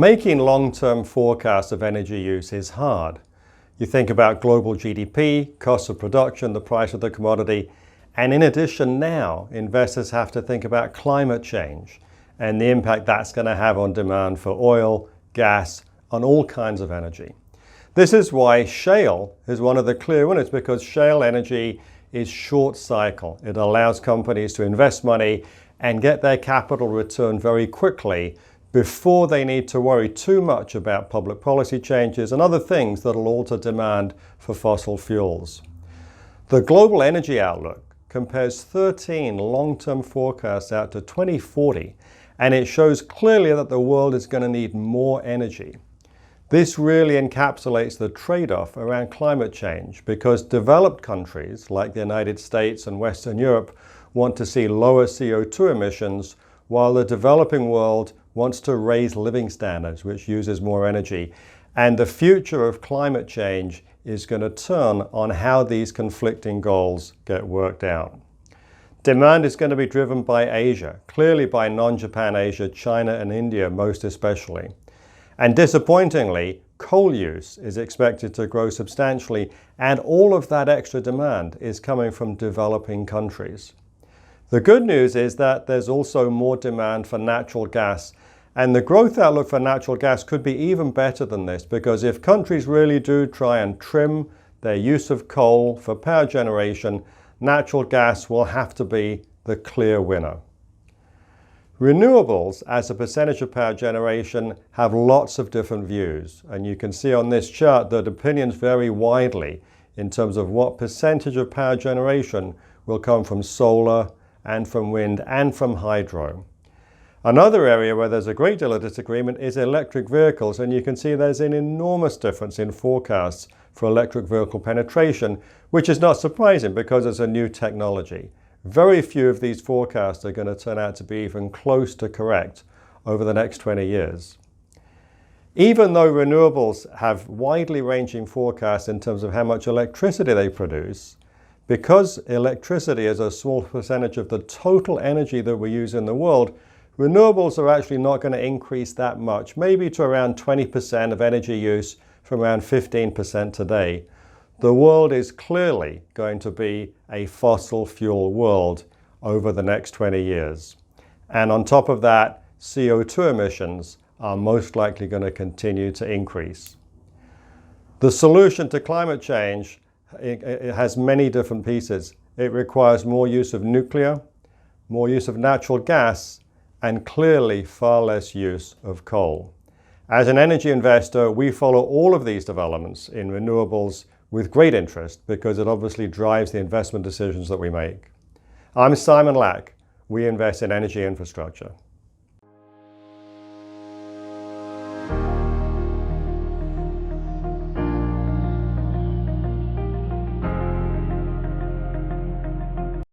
Making long-term forecasts of energy use is hard. You think about global GDP, cost of production, the price of the commodity, and in addition now, investors have to think about climate change and the impact that's going to have on demand for oil, gas, on all kinds of energy. This is why shale is one of the clear winners, because shale energy is short cycle. It allows companies to invest money and get their capital returned very quickly before they need to worry too much about public policy changes and other things that will alter demand for fossil fuels. The Global Energy Outlook compares 13 long-term forecasts out to 2040, and it shows clearly that the world is going to need more energy. This really encapsulates the trade-off around climate change, because developed countries like the United States and Western Europe want to see lower CO2 emissions, while the developing world wants to raise living standards, which uses more energy. And the future of climate change is going to turn on how these conflicting goals get worked out. Demand is going to be driven by Asia, clearly by non-Japan Asia, China and India most especially. And disappointingly, coal use is expected to grow substantially, and all of that extra demand is coming from developing countries. The good news is that there's also more demand for natural gas, and the growth outlook for natural gas could be even better than this, because if countries really do try and trim their use of coal for power generation, natural gas will have to be the clear winner. Renewables as a percentage of power generation have lots of different views, and you can see on this chart that opinions vary widely in terms of what percentage of power generation will come from solar and from wind and from hydro. Another area where there's a great deal of disagreement is electric vehicles, and you can see there's an enormous difference in forecasts for electric vehicle penetration, which is not surprising because it's a new technology. Very few of these forecasts are going to turn out to be even close to correct over the next 20 years. Even though renewables have widely ranging forecasts in terms of how much electricity they produce, because electricity is a small percentage of the total energy that we use in the world, renewables are actually not going to increase that much, maybe to around 20% of energy use from around 15% today. The world is clearly going to be a fossil fuel world over the next 20 years. And on top of that, CO2 emissions are most likely going to continue to increase. The solution to climate change, it has many different pieces. It requires more use of nuclear, more use of natural gas, and clearly far less use of coal. As an energy investor, we follow all of these developments in renewables with great interest, because it obviously drives the investment decisions that we make. I'm Simon Lack. We invest in energy infrastructure.